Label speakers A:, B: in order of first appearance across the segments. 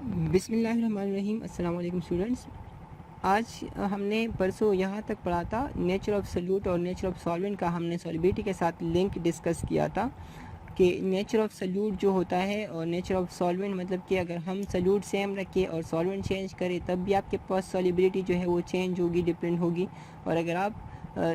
A: बिस्मिल्लाहिर्रहमानिर्रहीम। अस्सलाम वालेकुम स्टूडेंट्स। आज हमने परसों यहाँ तक पढ़ा था नेचर ऑफ सल्यूट और नेचर ऑफ सॉल्वेंट का हमने सॉलिबिलिटी के साथ लिंक डिस्कस किया था कि नेचर ऑफ सल्यूट जो होता है और नेचर ऑफ सॉल्वेंट मतलब कि अगर हम सल्यूट सेम रखें और सॉल्वेंट चेंज करें तब भी आपके पास सॉलिबिलिटी जो है वो चेंज होगी, डिफरेंट होगी। और अगर आप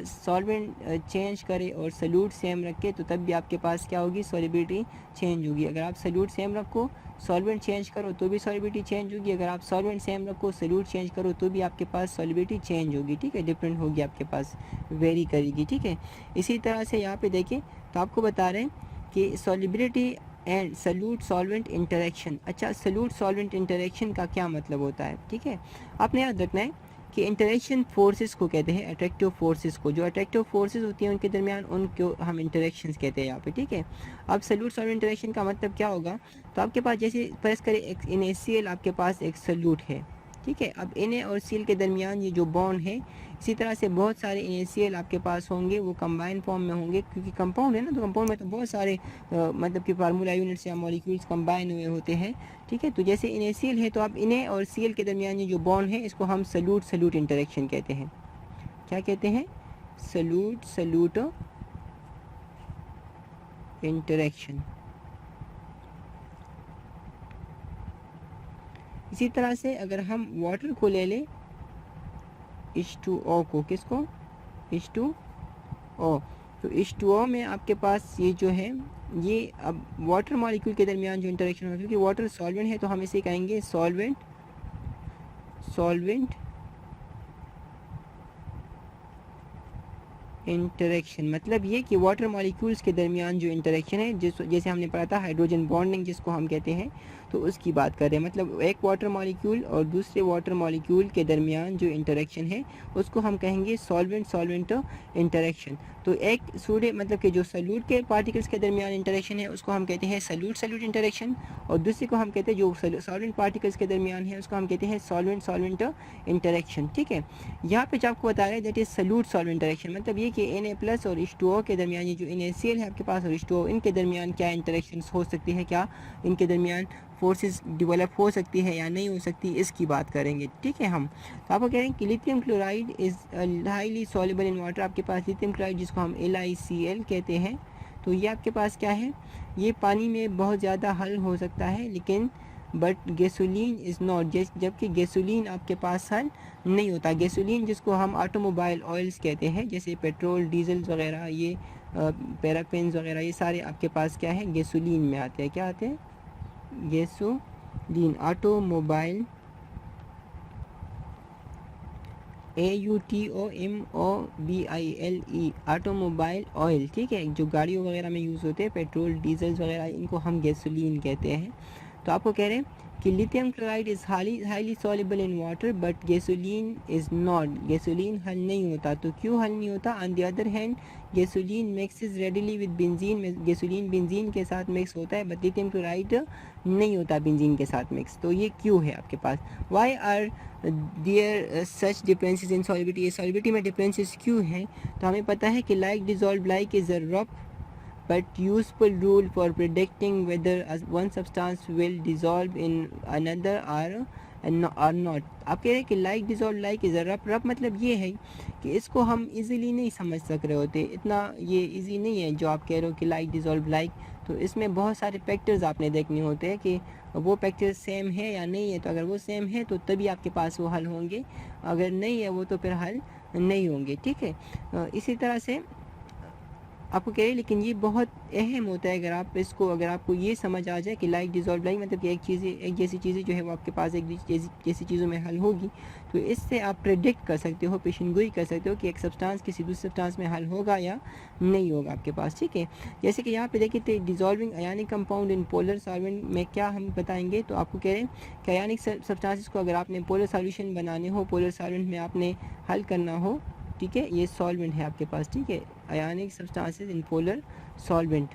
A: सॉल्वेंट चेंज करें और सल्यूट सेम रखें तो तब भी आपके पास क्या होगी, सॉलिबिलिटी चेंज होगी। अगर आप सल्यूट सेम रखो, सॉल्वेंट चेंज करो तो भी सॉलिबिलिटी चेंज होगी। अगर आप सॉल्वेंट सेम रखो, सल्यूट चेंज करो तो भी आपके पास सॉलिबिलिटी चेंज होगी। ठीक है, डिफरेंट होगी, आपके पास वेरी करेगी। ठीक है, इसी तरह से यहाँ पे देखें तो आपको बता रहे हैं कि solubility and solute solvent interaction. अच्छा, सल्यूट सॉल्वेंट इंटरेक्शन का क्या मतलब होता है? ठीक है, आपने याद रखना है कि इंटरेक्शन फोर्सेस को कहते हैं अट्रैक्टिव फोर्सेस को। जो अट्रैक्टिव फोर्सेस होती हैं उनके दरमियान उनको हम इंटरेक्शंस कहते हैं यहाँ पे। ठीक है, अब सल्यूट सॉल्वेंट इंटरेक्शन का मतलब क्या होगा? तो आपके पास जैसे प्रेस करें एक NaCl, आपके पास एक सल्यूट है। ठीक है, अब Na और Cl के दरमियान ये जो बॉन्ड है, इसी तरह से बहुत सारे NaCl आपके पास होंगे, वो कंबाइन फॉर्म में होंगे क्योंकि कंपाउंड है ना, तो कंपाउंड में तो बहुत सारे मतलब कि फार्मूला यूनिट्स या मॉलिक्यूल्स कंबाइन हुए होते हैं। ठीक है, तो जैसे NaCl है तो अब Na और Cl के दरमियान ये जो बॉन्ड है इसको हम सल्यूट सल्यूट इंटरेक्शन कहते हैं। क्या कहते हैं? Solute solute interaction. इसी तरह से अगर हम वाटर को ले लें, H2O को, किसको? H2O। तो H2O में आपके पास ये जो है, ये अब वाटर मॉलिक्यूल के दरमियान जो इंटरेक्शन होगा, क्योंकि वाटर सॉल्वेंट है तो हम इसे कहेंगे सॉल्वेंट सॉल्वेंट इंटरेक्शन। मतलब ये कि वाटर मॉलिक्यूल्स के दरमियान जो इंटरेक्शन है, जैसे हमने पढ़ा था हाइड्रोजन बॉन्डिंग जिसको हम कहते हैं, तो उसकी बात कर रहे हैं। मतलब एक वाटर मॉलिक्यूल और दूसरे वाटर मॉलिक्यूल के दरमियान जो इंटरेक्शन है उसको हम कहेंगे सॉल्वेंट सॉल्वेंट इंटरेक्शन। तो एक सूर्य मतलब कि जो सल्यूट के पार्टिकल्स के दरमियान इंटरेक्शन है उसको हम कहते हैं सल्यूट सल्यूट इंटरेक्शन, और दूसरे को हम कहते हैं जो सॉल्वेंट पार्टिकल्स के दरमियान है उसको हम कहते हैं सॉल्वेंट सॉल्वेंट इंटरेक्शन। ठीक है, यहाँ पे जो आपको बता रहे हैं that is solute solvent interaction. मतलब ये कि Na+ और H2O के दरमियान, ये जो NaCl है आपके पास और H2O, इनके दरमियान क्या इंटरेक्शन हो सकती है, क्या इनके दरमियान फोर्सेस डेवलप हो सकती है या नहीं हो सकती, इसकी बात करेंगे। ठीक है, हम तो आपको कह रहे हैं कि lithium chloride is highly soluble in water. आपके पास लिथियम क्लोराइड जिसको हम LiCl कहते हैं, तो ये आपके पास क्या है, ये पानी में बहुत ज़्यादा हल हो सकता है, लेकिन बट गैसोलीन इज़ नॉट, जबकि गैसोलीन आपके पास हल नहीं होता। गैसोलीन जिसको हम ऑटोमोबाइल ऑयल्स कहते हैं, जैसे पेट्रोल डीजल वगैरह, ये पैराफिन्स वगैरह, ये सारे आपके पास क्या है, गैसोलीन में आते हैं। क्या आते हैं? Gasoline. Automobile AUTOMOBILE, automobile oil. ठीक है, जो गाड़ियों वगैरह में यूज़ होते हैं, पेट्रोल डीजल्स वगैरह, इनको हम गैसोलीन कहते हैं। तो आपको कह रहे हैं कि lithium chloride is highly soluble in water but gasoline is not. Gasoline हल नहीं होता। तो क्यों हल नहीं होता? On the other hand gasoline mixes readily with benzene. Gasoline benzene के साथ मिक्स होता है बट लिथियम क्लोराइड नहीं होता बेंजीन के साथ मिक्स। तो ये क्यों है आपके पास? Why are there such differences in solubility. ये सॉलिबिलिटी में डिफरेंसेस क्यों हैं? तो हमें पता है कि like dissolve like is a rough but useful rule for predicting whether one substance will dissolve in another or not। आप कह रहे हैं कि like dissolve like is rough. Rough मतलब ये है कि इसको हम इजीली नहीं समझ सक रहे होते, इतना ये इजी नहीं है जो आप कह रहे हो कि लाइक डिजॉल्व लाइक। तो इसमें बहुत सारे फैक्टर्स आपने देखने होते हैं कि वो फैक्टर्स सेम है या नहीं है। तो अगर वो सेम है तो तभी आपके पास वो हल होंगे, अगर नहीं है वो तो फिर हल नहीं होंगे। ठीक है, इसी तरह से आपको कह रहे हैं, लेकिन ये बहुत अहम होता है अगर आपको ये समझ आ जाए कि लाइक डिजॉल्व लाइक मतलब कि एक जैसी चीज़ें जो है वो आपके पास एक जैसी चीज़ों में हल होगी, तो इससे आप प्रेडिक्ट कर सकते हो, पेशेंटगोई कर सकते हो कि एक सब्सटेंस किसी दूसरे सब्सटेंस में हल होगा या नहीं होगा आपके पास। ठीक है, जैसे कि यहाँ पे देखिए तो dissolving अयानिक compound in polar solvent में क्या हम बताएंगे। तो आपको कह रहे हैं कि अयानिक सब्सटेंसेस को अगर आपने पोलर सॉल्यूशन बनाने हो, पोलर सॉल्वेंट में आपने हल करना हो, ठीक है, ये सॉल्वेंट है आपके पास। ठीक है, ionic substances in polar solvent,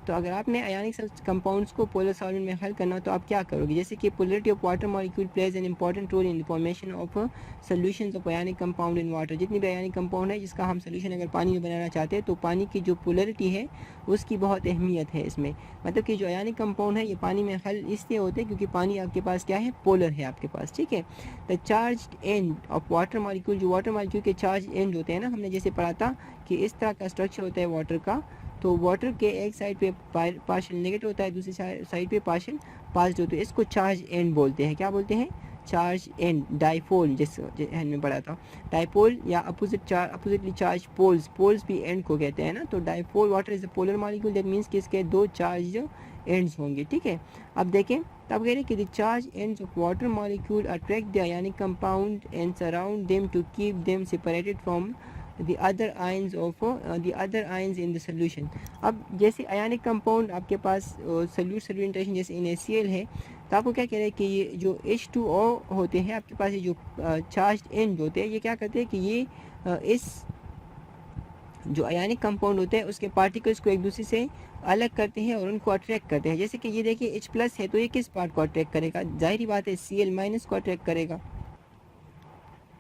A: तो अगर आपने आयनिक कंपाउंड्स को पोलर सॉल्वेंट में हल करना तो आप क्या करोगे, जैसे कि polarity of water molecule plays an important role in the formation of solutions of ionic compound in water. जितनी भी आयनिक कंपाउंड है जिसका हम सोल्यूशन अगर पानी में बनाना चाहते हैं तो पानी की जो पोलरिटी है उसकी बहुत अहमियत है इसमें। मतलब कि जो आयनिक कंपाउंड है ये पानी में हल इसलिए होते हैं क्योंकि पानी आपके पास क्या है, पोलर है आपके पास, ठीक है। The charge and of water molecule, जो वाटर मॉलिक्यूल के चार्ज एंड होते हैं ना, हमने जैसे पढ़ा था कि इस तरह का स्ट्रक्चर होता है वाटर का। तो वाटर के एक साइड पे पार्शियल नेगेटिव होता है, दूसरी साइड पे पार्शियल पॉजिटिव होता है। इसको चार्ज एंड बोलते हैं। क्या बोलते हैं? Charge and. डाइपोल जैसे में पढ़ा था, डाइपोल या अपोजिटली चार्ज पोल्स भी एंड को कहते हैं ना। तो dipole water is a polar molecule, that means कि इसके दो चार्ज एंड्स होंगे, ठीक है। अब देखें, तब कह रहे हैं कि the charge ends of water molecule attract the ionic compound and surround them to keep them separated from the other ions in the solution। अब जैसे आयनिक कंपाउंड आपके पास सल्यूट इंटरेक्शन जैसे NaCl है, तो आपको क्या कह रहे हैं कि ये जो H2O होते हैं आपके पास, ये जो चार्ज एंड होते हैं, ये क्या करते हैं कि ये इस जो आयनिक कंपाउंड होते हैं उसके पार्टिकल्स को एक दूसरे से अलग करते हैं और उनको अट्रैक्ट करते हैं। जैसे कि ये देखिए H+ है तो ये किस पार्ट को अट्रैक्ट करेगा, जाहिर बात है Cl- को अट्रैक्ट करेगा,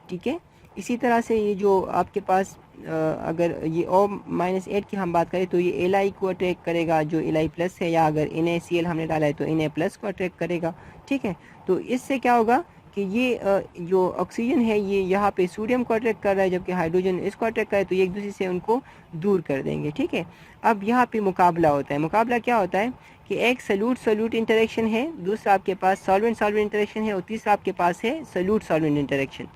A: ठीक है। इसी तरह से ये जो आपके पास अगर ये O-8 की हम बात करें तो ये Li को अट्रैक्ट करेगा जो Li+ है, या अगर NaCl हमने डाला है तो Na+ को अट्रैक्ट करेगा, ठीक है। तो इससे क्या होगा कि ये जो ऑक्सीजन है ये यहाँ पे सोडियम को अट्रैक्ट कर रहा है, जबकि हाइड्रोजन इसको अट्रैक्ट करे, तो ये एक दूसरे से उनको दूर कर देंगे, ठीक है। अब यहाँ पे मुकाबला होता है। मुकाबला क्या होता है कि एक सल्यूट इंटरेक्शन है, दूसरा आपके पास सॉल्वेंट इंटरेक्शन है, और तीसरा आपके पास है सल्यूट इंटरेक्शन।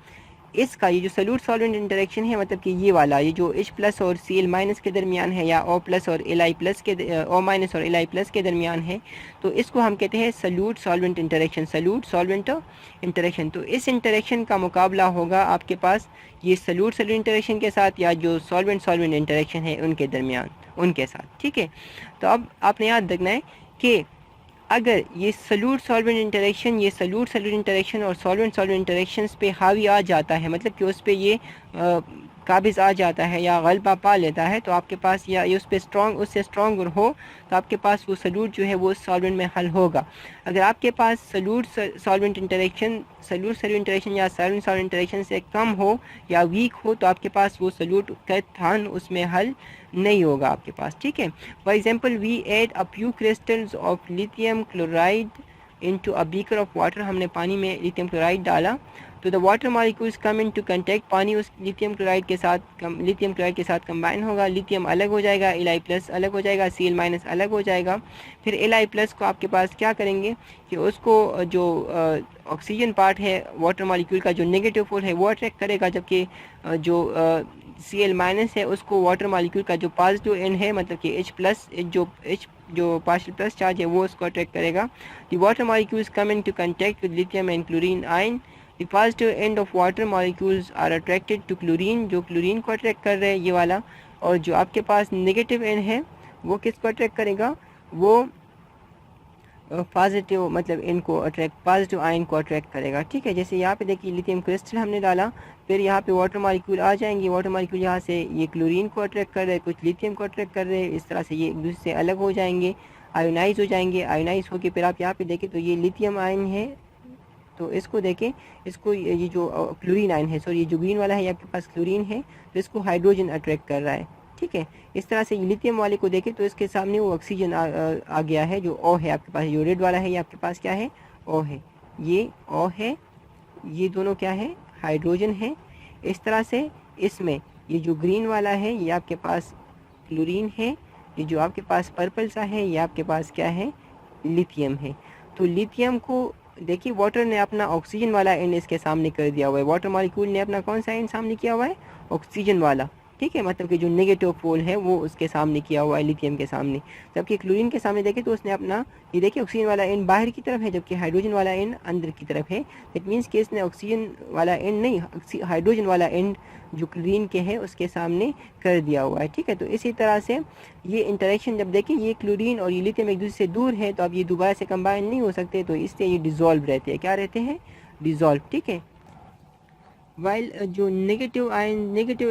A: इसका ये जो सल्यूट सॉल्वेंट इंटरेक्शन है, मतलब कि ये वाला, ये जो H+ और Cl- के दरमियान है, या O+ और Li+ के O- और Li+ के दरमियान है, तो इसको हम कहते हैं solute solvent interaction, solute solvent interaction. तो इस इंटरेक्शन का मुकाबला होगा आपके पास ये सल्यूट इंटरेक्शन के साथ, या जो सॉल्वेंट इंटरेक्शन है उनके दरमियान, उनके साथ, ठीक है। तो अब आपने याद रखना है कि अगर ये सल्यूट इंटरेक्शन और सॉल्वेंट इंटरेक्शंस पे हावी आ जाता है, मतलब कि उस पे ये काबिज आ जाता है या गलबा पा लेता है, तो आपके पास, या ये उस पर उससे स्ट्रॉन्ग हो, तो आपके पास वो सल्यूट जो है वो सॉल्वेंट में हल होगा। अगर आपके पास सल्यूट इंटरेक्शन या सॉल्वेंट इंटरेक्शन से कम हो या वीक हो, तो आपके पास वो सल्यूट कतई उसमें हल नहीं होगा आपके पास, ठीक है। For example, we add a few crystals of lithium chloride into a beaker of water. हमने पानी में लिथियम क्लोराइड डाला, तो the water molecules come into contact. पानी उस लिथियम क्लोराइड के साथ कंबाइन होगा, लिथियम अलग हो जाएगा, Li+ अलग हो जाएगा, Cl- अलग हो जाएगा। फिर Li+ को आपके पास क्या करेंगे कि उसको जो ऑक्सीजन पार्ट है वाटर मॉलिक्यूल का, जो नेगेटिव पोल है वो अट्रैक्ट करेगा, जबकि जो Cl- है उसको वाटर मॉलिक्यूल का जो पॉजिटिव एंड है, मतलब कि H+ जो पार्शियल प्लस चार्ज है वो उसको अट्रैक्ट करेगा। The water molecules come into contact with lithium and chlorine ion. The positive end of water molecules are attracted to chlorine, जो क्लोरीन को अट्रैक्ट कर रहे हैं ये वाला, और जो आपके पास नेगेटिव एंड है वो किसको अट्रैक्ट करेगा, वो पॉजिटिव, मतलब इनको अट्रैक्ट, पॉजिटिव आयन को अट्रैक्ट करेगा, ठीक है। जैसे यहाँ पे देखिए लिथियम क्रिस्टल हमने डाला, फिर यहाँ पे वाटर मॉलिक्यूल आ जाएंगे, वाटर मॉलिक्यूल यहाँ से ये क्लोरीन को अट्रैक्ट कर रहे हैं, कुछ लिथियम को अट्रैक्ट कर रहे हैं, इस तरह से ये एक दूसरे से अलग हो जाएंगे, आयोनाइज हो जाएंगे। आयोनाइज होकर फिर आप यहाँ पे देखें तो ये लिथियम आयन है, तो इसको देखें, इसको ये जो क्लोरीन आयन है, सॉरी ये जो ग्रीन वाला है ये आपके पास क्लोरीन है, तो इसको हाइड्रोजन अट्रैक्ट कर रहा है, ठीक है। इस तरह से लिथियम वाले को देखें तो इसके सामने वो ऑक्सीजन आ गया है, जो O है आपके पास, जो रेड वाला है ये आपके पास क्या है, O है, ये O है, ये दोनों क्या है, हाइड्रोजन है। इस तरह से इसमें ये जो ग्रीन वाला है ये आपके पास क्लोरीन है, ये जो आपके पास पर्पल सा है ये आपके पास क्या है, लिथियम है। तो लिथियम को देखिए वाटर ने अपना ऑक्सीजन वाला एंड इसके सामने कर दिया हुआ है, वाटर मॉलिक्यूल ने अपना कौन सा एंड सामने किया हुआ है, ऑक्सीजन वाला, ठीक है। मतलब कि जो नेगेटिव पोल है वो उसके सामने किया हुआ है, लिथियम के सामने। जबकि क्लोरीन के सामने देखें तो उसने अपना, ये देखिए ऑक्सीजन वाला एंड बाहर की तरफ है, जबकि हाइड्रोजन वाला एंड अंदर की तरफ है। दैट मीन्स कि इसने ऑक्सीजन वाला एंड नहीं, हाइड्रोजन वाला एंड जो क्लोरीन के है उसके सामने कर दिया हुआ है, ठीक है। तो इसी तरह से ये इंटरेक्शन जब देखें, ये क्लोरीन और ये लिथियम एक दूसरे से दूर है, तो अब ये दोबारा से कंबाइन नहीं हो सकते, तो इससे ये डिज़ोल्व रहते हैं, क्या रहते हैं, डिज़ोल्व, ठीक है। वाइल जो नेगेटिव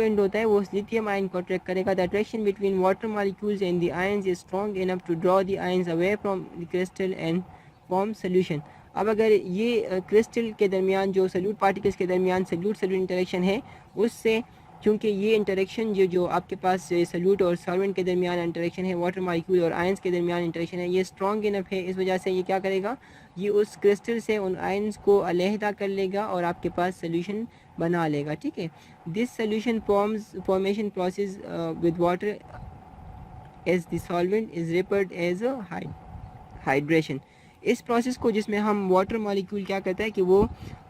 A: एंड होता है वो लिथियम आयन को अट्रैक्ट करेगा. The attraction between water molecules and the ions is strong enough to draw the ions away from the crystal and form solution. अब अगर ये क्रिस्टल के दरमियान जो सल्यूट पार्टिकल्स के दरमियान सल्यूट इंटरेक्शन है उससे, क्योंकि ये इंटरेक्शन जो आपके पास सल्यूट और सॉल्वेंट के दरमियान इंटरेक्शन है, वाटर मॉलिक्यूल और आयंस के दरमियान इंटरेक्शन है, ये स्ट्रॉन्ग इनफ है. इस वजह से ये क्या करेगा, ये उस क्रिस्टल से उन आयंस को अलहदा कर लेगा और आपके पास सोल्यूशन बना लेगा. ठीक है. This solution formation process with water as the solvent is referred as hydration. इस प्रोसेस को जिसमें हम वाटर मॉलिक्यूल क्या करता है कि वो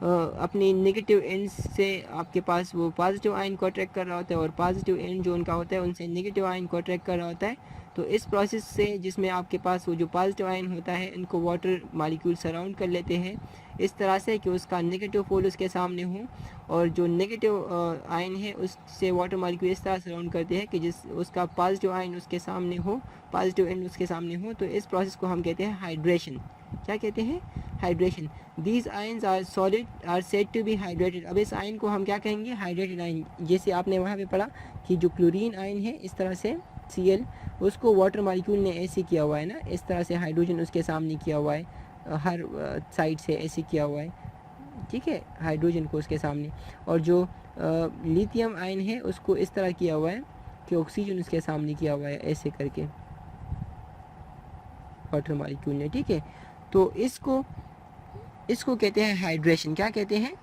A: अपनी नेगेटिव एंड से आपके पास वो पॉजिटिव आयन को अट्रैक्ट कर रहा होता है और पॉजिटिव एंड जो उनका होता है उनसे नेगेटिव आयन को अट्रैक्ट कर रहा होता है. तो इस प्रोसेस से जिसमें आपके पास वो जो पॉजिटिव आयन होता है इनको वाटर मॉलिक्यूल सराउंड कर लेते हैं इस तरह से कि उसका नेगेटिव पोल उसके सामने हो, और जो नेगेटिव आयन है उससे वाटर मॉलिक्यूल इस तरह सराउंड करते हैं कि जिस उसका पॉजिटिव आयन उसके सामने हो, पॉजिटिव एंड उसके सामने हो. तो इस प्रोसेस को हम कहते हैं हाइड्रेशन. क्या कहते हैं? Hydration. These ions are solid are said to be hydrated. अब इस आयन को हम क्या कहेंगे? Hydrated ion. जैसे आपने वहाँ पे पढ़ा कि जो क्लोरीन आयन है इस तरह से Cl उसको वाटर मॉलिक्यूल ने ऐसे किया हुआ है ना, इस तरह से हाइड्रोजन उसके सामने किया हुआ है, हर साइड से ऐसे किया हुआ है. ठीक है, हाइड्रोजन को उसके सामने. और जो लिथियम आयन है उसको इस तरह किया हुआ है कि ऑक्सीजन उसके सामने किया हुआ है ऐसे करके वाटर मॉलिक्यूल ने. ठीक है. तो इसको कहते हैं हाइड्रेशन. क्या कहते हैं?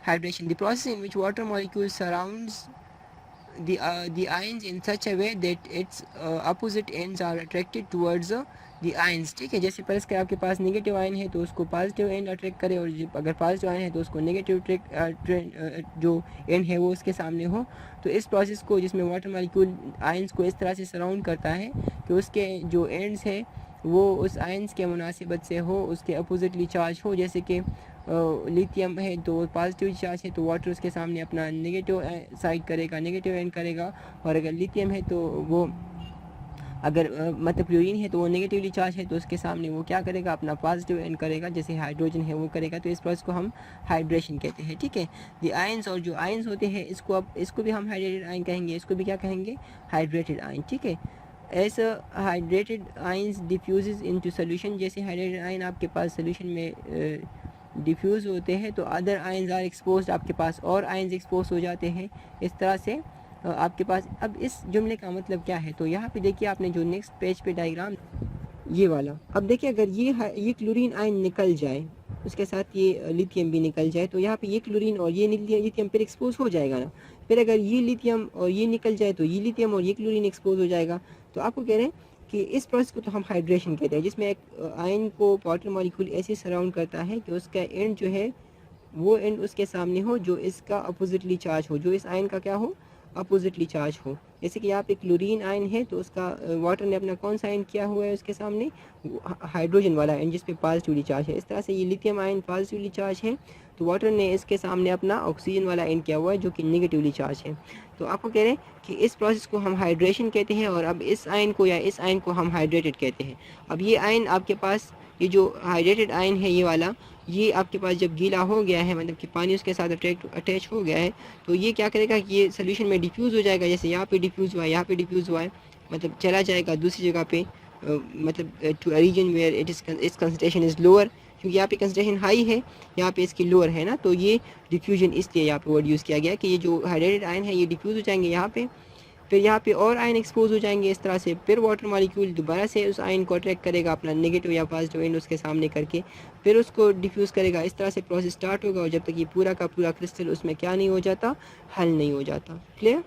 A: Hydration. The process in which water molecule surrounds the ions in such a way that its opposite ends are attracted towards the ions. ठीक है. जैसे पर आपके पास नेगेटिव आयन है तो उसको पॉजिटिव एंड अट्रैक्ट करे, और अगर पॉजिटिव आयन है तो उसको नेगेटिव जो एंड है वो उसके सामने हो. तो इस प्रोसेस को जिसमें वाटर मॉलिक्यूल आयंस को इस तरह से सराउंड करता है कि उसके जो एंड्स है वो उस आयंस के मुनासिबत से हो, उसके अपोजिटली चार्ज हो. जैसे कि लिथियम है तो पॉजिटिव चार्ज है तो वाटर उसके सामने अपना नेगेटिव साइड करेगा, नेगेटिव एंड करेगा. और अगर लिथियम है तो वो अगर मतलब क्लोरीन है तो वो नेगेटिवली चार्ज है तो उसके सामने वो क्या करेगा? अपना पॉजिटिव एंड करेगा, जैसे हाइड्रोजन है वो करेगा. तो इस प्रोसेस को हम हाइड्रेशन कहते हैं. ठीक है. द आयंस, और जो आयंस होते हैं इसको भी हम हाइड्रेटेड आयन कहेंगे, इसको भी क्या कहेंगे? Hydrated ion. ठीक है. As hydrated ions diffuses into solution. जैसे हाइड्रेटेड आयन आपके पास सोल्यूशन में डिफ्यूज़ होते हैं तो अदर आयंस आर एक्सपोज्ड, आपके पास और आयंस एक्सपोज हो जाते हैं. इस तरह से आपके पास. अब इस जुमले का मतलब क्या है? तो यहाँ पे देखिए आपने जो नेक्स्ट पेज पे डायग्राम ये वाला, अब देखिए अगर ये क्लोरीन आयन निकल जाए, उसके साथ ये लिथियम भी निकल जाए, तो यहाँ पे ये क्लोरीन और ये लिथियम फिर एक्सपोज हो जाएगा ना. फिर अगर ये लिथियम और ये निकल जाए तो ये लिथियम और ये क्लोरीन एक्सपोज हो जाएगा. तो आपको कह रहे हैं कि इस प्रोसेस को तो हम हाइड्रेशन कहते हैं, जिसमें एक आयन को वाटर मॉलिक्यूल ऐसे सराउंड करता है कि उसका एंड जो है वो एंड उसके सामने हो जो इसका अपोजिटली चार्ज हो, जो इस आयन का क्या हो? अपोजिटली चार्ज हो. जैसे कि यहाँ पे क्लोरीन आयन है तो उसका वाटर ने अपना कौन सा आयन किया हुआ है उसके सामने? हाइड्रोजन वाला आयन जिस पे पॉजिटिवली चार्ज है. इस तरह से ये लिथियम आयन पॉजिटिवली चार्ज है तो वाटर ने इसके सामने अपना ऑक्सीजन वाला आयन किया हुआ है जो कि नेगेटिवली चार्ज है. तो आपको कह रहे हैं कि इस प्रोसेस को हम हाइड्रेशन कहते हैं. और अब इस आयन को या इस आयन को हम हाइड्रेटेड कहते हैं. अब ये आयन आपके पास, ये जो हाइड्रेटेड आयन है ये वाला, ये आपके पास जब गीला हो गया है, मतलब कि पानी उसके साथ अटैच हो गया है, तो ये क्या करेगा कि ये सोल्यूशन में डिफ्यूज़ हो जाएगा. जैसे यहाँ पे डिफ्यूज़ हुआ है, यहाँ पे डिफ्यूज़ हुआ है, मतलब चला जाएगा दूसरी जगह पे, मतलब to a region where its concentration is lower. क्योंकि यहाँ पे कंसंट्रेशन हाई है, यहाँ पे इसकी लोअर है ना, तो ये डिफ्यूजन इसलिए यहाँ पे वर्ड यूज़ किया गया कि ये जो हाइड्रेटेड आयन है ये डिफ्यूज़ हो जाएंगे यहाँ पे, फिर यहाँ पे और आयन एक्सपोज हो जाएंगे इस तरह से. फिर वाटर मॉलिक्यूल दोबारा से उस आयन को अट्रैक्ट करेगा अपना नेगेटिव या पॉजिटिव एंड उसके सामने करके, फिर उसको डिफ्यूज़ करेगा. इस तरह से प्रोसेस स्टार्ट होगा और जब तक ये पूरा का पूरा क्रिस्टल उसमें क्या नहीं हो जाता? हल नहीं हो जाता. क्लियर?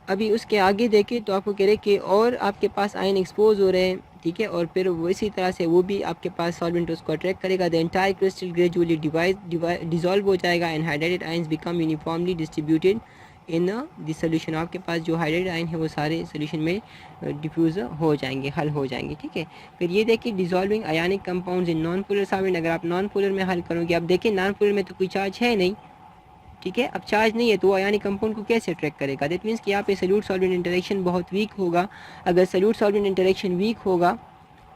A: अभी उसके आगे देखें तो आपको कह रहे कि और आपके पास आयन एक्सपोज हो रहे हैं. ठीक है. और फिर वो इसी तरह से वो भी आपके पास सॉल्वेंट उसको अट्रैक्ट करेगा. The entire crystal gradually dissolve हो जाएगा and hydrated ions become uniformly distributed in the solution. आपके पास जो हाइड्रेटेड आयन है वो सारे सोल्यूशन में डिफ्यूज़ हो जाएंगे, हल हो जाएंगे. ठीक है. फिर ये देखिए dissolving ionic compounds in non polar solvent. अगर आप नॉन पोलर में हल करोगे, अब देखिए नॉन पोलर में तो कोई चार्ज है नहीं. ठीक है. अब चार्ज नहीं है तो वो आयनिक कंपाउंड को कैसे अट्रैक्ट करेगा? दैट मीन्स कि यहाँ पे सल्यूट सॉल्वेंट इंटरेक्शन बहुत वीक होगा. अगर सल्यूट सॉल्वेंट इंटरेक्शन वीक होगा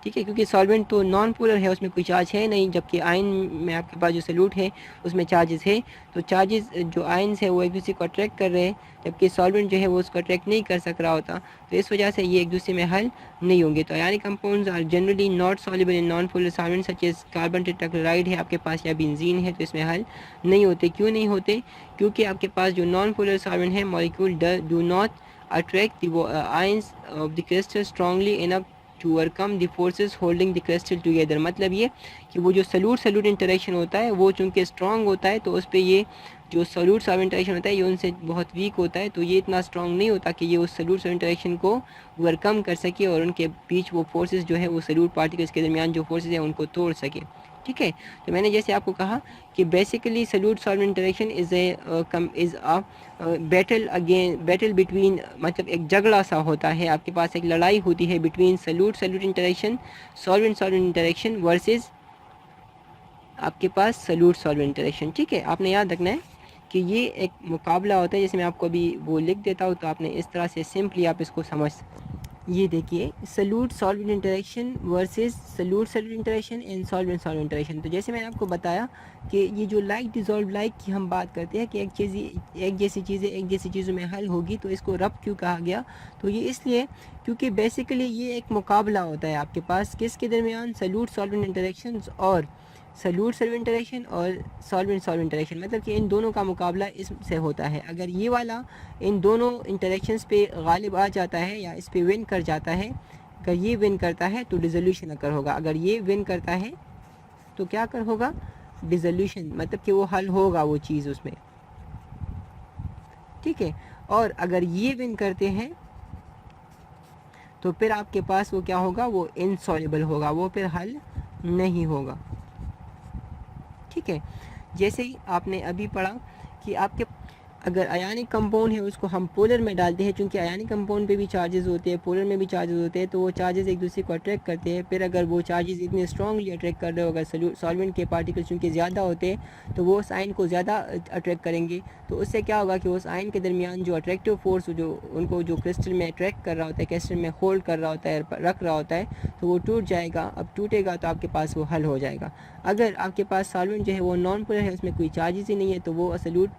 A: ठीक है, क्योंकि सॉल्वेंट तो नॉन पोलर है, उसमें कोई चार्ज है नहीं, जबकि आयन में आपके पास जो सल्यूट है उसमें चार्जेस है। तो चार्जेस जो आयन्स है वो एक दूसरे को अट्रैक्ट कर रहे हैं, जबकि सॉल्वेंट जो है वो उसको अट्रैक्ट नहीं कर सक रहा होता, तो इस वजह से ये एक दूसरे में हल नहीं होंगे। तो ionic compounds are generally not soluble in non polar solvent such as carbon tetrachloride है आपके पास या बेंजीन है, तो इसमें हल नहीं होते। क्यों नहीं होते? क्योंकि आपके पास जो नॉन पोलर सॉल्वेंट है molecule do not attract the ions of the crystal strongly enough to overcome the forces holding the crystal together। मतलब ये कि वो जो सल्यूट सल्यूट इंटरेक्शन होता है वो चूँकि स्ट्रॉन्ग होता है, तो उस पर ये जो सल्यूट सॉल्वेंट इंटरेक्शन होता है ये उनसे बहुत वीक होता है, तो ये इतना स्ट्रॉन्ग नहीं होता कि ये उस सल्यूट सॉल्वेंट इंटरेक्शन को ओवरकम कर सके और उनके बीच वो फोर्सेस जो है वो सल्यूट पार्टिकल्स के दरमियान जो फोर्सेस हैं उनको तोड़ सके। ठीक है, तो मैंने जैसे आपको कहा कि basically solute solvent interaction is a battle between, मतलब एक झगड़ा सा होता है, आपके पास एक लड़ाई होती है between solute solute interaction solvent interaction versus आपके पास सल्यूट सॉल्वेंट इंटरेक्शन। ठीक है, आपने याद रखना है कि ये एक मुकाबला होता है, जैसे मैं आपको अभी वो लिख देता हूँ तो आपने इस तरह से सिंपली आप इसको समझ, ये देखिए solute solvent interaction versus solute solute interaction and solvent solvent interaction. तो जैसे मैंने आपको बताया कि ये जो लाइक डिजॉल्व लाइक की हम बात करते हैं कि एक जैसी चीज़ें एक जैसी चीज़ों में हल होगी, तो इसको रब क्यों कहा गया? तो ये इसलिए क्योंकि बेसिकली ये एक मुकाबला होता है आपके पास किसके दरमियान, सल्यूट सॉल्वेंट इंटरेक्शन और सल्यूट सल्वेंट इंटरेक्शन और सॉल्वेंट सॉल्वेंट इंटरेक्शन, मतलब कि इन दोनों का मुकाबला इससे होता है। अगर ये वाला इन दोनों इंटरेक्शंस पे गालिब आ जाता है या इस पे विन कर जाता है, अगर ये विन करता है तो डिसोल्यूशन अकर होगा, अगर ये विन करता है तो क्या कर होगा, डिसोल्यूशन, मतलब कि वो हल होगा वो चीज़ उसमें। ठीक है, और अगर ये विन करते हैं तो फिर आपके पास वो क्या होगा, वो इनसॉल्युबल होगा, वो फिर हल नहीं होगा। ठीक है, जैसे ही आपने अभी पढ़ा कि आपके अगर आयनिक कंपाउंड है उसको हम पोलर में डालते हैं, चूंकि आयनिक कंपाउंड पे भी चार्जेस होते हैं, पोलर में भी चार्जेस होते हैं, तो वो चार्जेस एक दूसरे को अट्रैक्ट करते हैं। फिर अगर वो चार्जेस इतने स्ट्रांगली अट्रैक्ट कर रहे हो, अगर सॉल्वेंट के पार्टिकल्स चूँकि ज़्यादा होते हैं तो वो उस आयन को ज़्यादा अट्रैक्ट करेंगे, तो उससे क्या होगा कि उस आयन के दरमियान जो अट्रैक्टिव फोर्स जो उनको जो क्रिस्टल में अट्रैक्ट कर रहा होता है, क्रिस्टल में होल्ड कर रहा होता है, रख रहा होता है, तो वो टूट जाएगा। अब टूटेगा तो आपके पास वो हल हो जाएगा। अगर आपके पास सॉल्वेंट जो है वो नॉन पोलर है, उसमें कोई चार्जेस ही नहीं है, तो वो सल्यूट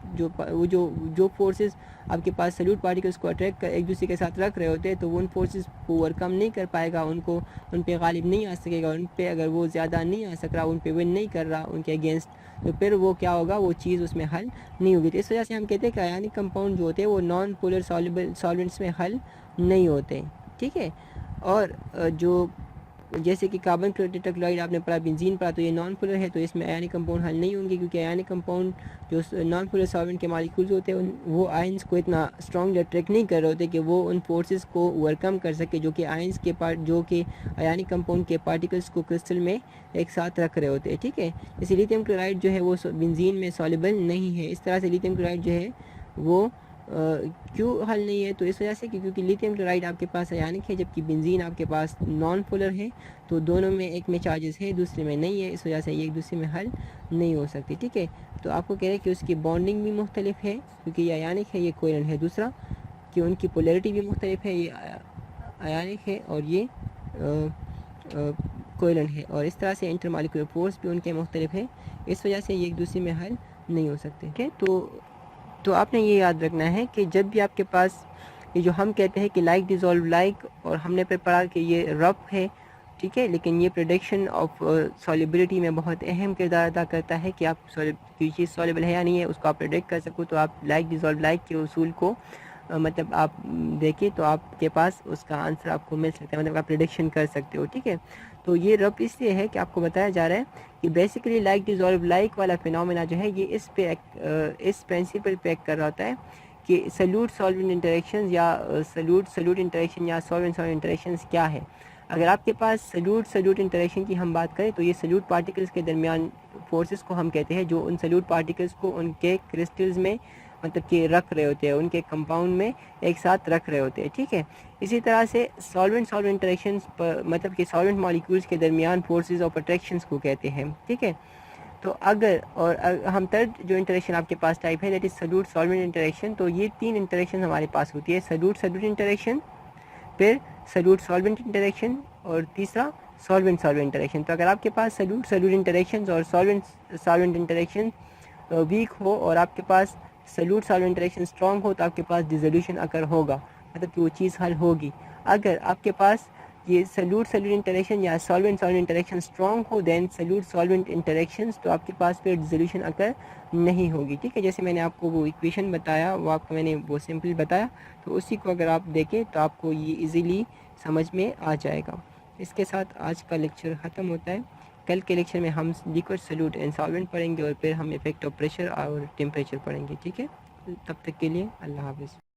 A: जो फोर्सेस आपके पास सल्यूट पार्टिकल्स को अट्रैक्ट कर एक दूसरे के साथ रख रहे होते हैं, तो वो उन फोर्सेस को ओवरकम नहीं कर पाएगा, उनको उन पे गालिब नहीं आ सकेगा, उन पे अगर वो ज़्यादा नहीं आ सक रहा, उन पे विन नहीं कर रहा उनके अगेंस्ट, तो फिर वो क्या होगा, वो चीज़ उसमें हल नहीं होगी। तो इस वजह से हम कहते हैं कि आयनिक कंपाउंड जो होते हैं वो नॉन पोलर सॉल्वेंट्स में हल नहीं होते। ठीक है, और जो जैसे कि कार्बन टेट्राक्लोराइड आपने पढ़ा, बेंजीन पढ़ा, तो ये नॉन पोलर है, तो इसमें आयनिक कंपाउंड हल नहीं होंगे, क्योंकि आयनिक कंपाउंड जो नॉन पोलर सॉल्वेंट के मॉलिक्यूल्स होते हैं वो आयंस को इतना स्ट्रॉन्गली अट्रैक्ट नहीं कर रहे होते कि वो उन फोर्सेस को ओवरकम कर सके जो कि आयंस के जो कि आयनिक कंपाउंड के पार्टिकल्स को क्रिस्टल में एक साथ रख रहे होते हैं। ठीक है, जैसे लिथियम क्लोराइड जो है वो बेंजीन में सॉल्युबल नहीं है, इस तरह से लिथियम क्लोराइड जो है वो क्यों हल नहीं है, तो इस वजह से क्योंकि लिथियम क्लोराइड आपके पास आयनिक है, जबकि बेंजीन आपके पास नॉन पोलर है, तो दोनों में एक में चार्जेस है दूसरे में नहीं है, इस वजह से ये एक दूसरे में हल नहीं हो सकती। ठीक है, तो आपको कह रहे हैं कि उसकी बॉन्डिंग भी मुख्तलिफ है, क्योंकि ये आयनिक है ये कोवलेंट है। दूसरा कि उनकी पोलैरिटी भी मुख्तलिफ है, ये आयनिक है और ये कोवलेंट है, और इस तरह से इंटरमॉलिक्यूलर फोर्स भी उनके मुख्तलिफ है, इस वजह से ये एक दूसरे में हल नहीं हो सकते। ठीक है, तो आपने ये याद रखना है कि जब भी आपके पास ये जो हम कहते हैं कि लाइक डिज़ोल्व लाइक, और हमने पे पढ़ा कि ये रफ है, ठीक है, लेकिन ये प्रेडिक्शन ऑफ सॉल्युबिलिटी में बहुत अहम किरदार अदा करता है कि आप कोई चीज़ सॉल्युबल है या नहीं है उसको आप प्रेडिक्ट कर सको। तो आप लाइक डिज़ोल्व लाइक के उसूल को मतलब आप देखिए तो आपके पास उसका आंसर आपको मिल सकता है, मतलब आप प्रेडिक्शन कर सकते हो। ठीक है, तो ये रब इसलिए है कि आपको बताया जा रहा है कि बेसिकली लाइक डिज़ोल्व लाइक वाला फिनोमेना जो है ये इस प्रिंसिपल पे एक्ट कर रहा होता है कि सल्यूट सॉल्वेंट इंटरेक्शंस या सल्यूट इंटरेक्शन या सॉल्वेंट सॉल्वेंट इंटरेक्शंस क्या है। अगर आपके पास सल्यूट इंटरेक्शन की हम बात करें तो ये सल्यूट पार्टिकल्स के दरमियान फोर्सेस को हम कहते हैं जो उन सल्यूट पार्टिकल्स को उनके क्रिस्टल्स में मतलब कि रख रहे होते हैं, उनके कंपाउंड में एक साथ रख रहे होते हैं। ठीक है, इसी तरह से सॉल्वेंट इंटरेक्शंस मतलब कि सॉल्वेंट मॉलिक्यूल्स के दरमियान फोर्सेस ऑफ अट्रैक्शंस को कहते हैं। ठीक है, तो अगर हम थर्ड जो इंटरेक्शन आपके पास टाइप है that is solute solvent interaction, तो ये तीन इंटरेक्शन हमारे पास होती है, सल्यूट इंटरेक्शन, फिर सल्यूट सॉल्वेंट इंटरेक्शन और तीसरा सॉल्वेंट सॉल्वेंट इंटरेक्शन। तो अगर आपके पास सल्यूट सल्यूट इंटरेक्शन और सॉल्वेंट सॉल्वेंट इंटरेक्शन वीक हो और आपके पास सल्यूट सॉल्वेंट इंटरेक्शन स्ट्रॉन्ग हो तो आपके पास डिसोल्यूशन अकर होगा, मतलब कि वो चीज़ हल होगी। अगर आपके पास ये सल्यूट सल्यूट इंटरेक्शन या सॉल्वेंट सॉल्वेंट इंटरेक्शन स्ट्रॉन्ग हो देन सल्यूट सॉल्वेंट इंटरेक्शंस, तो आपके पास फिर डिसोल्यूशन अकर नहीं होगी। ठीक है, जैसे मैंने आपको वो इक्वेशन बताया, वो आपको मैंने वो सिंपल बताया, तो उसी को अगर आप देखें तो आपको ये इजीली समझ में आ जाएगा। इसके साथ आज का लेक्चर ख़त्म होता है। कल के लेक्चर में हम लिक्विड सॉल्यूट एंड सॉल्वेंट पढ़ेंगे और फिर हम इफेक्ट ऑफ प्रेशर और टेम्परेचर पढ़ेंगे। ठीक है, तब तक के लिए अल्लाह हाफ़िज़।